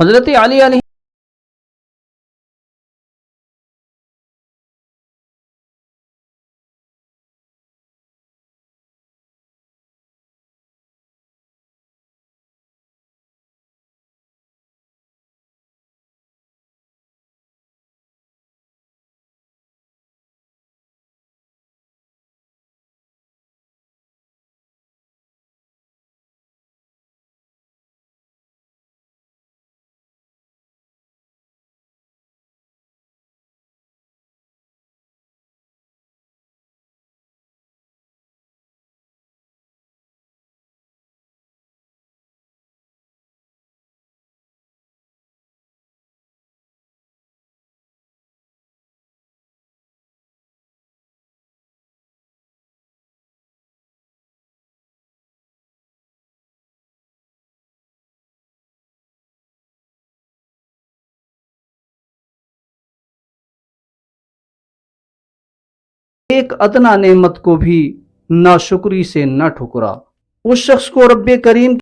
हज़रत अली अलैहि एक अदना नेमत को भी नाशुक्री से न ठुकरा। उस शख्स को रब्बे करीम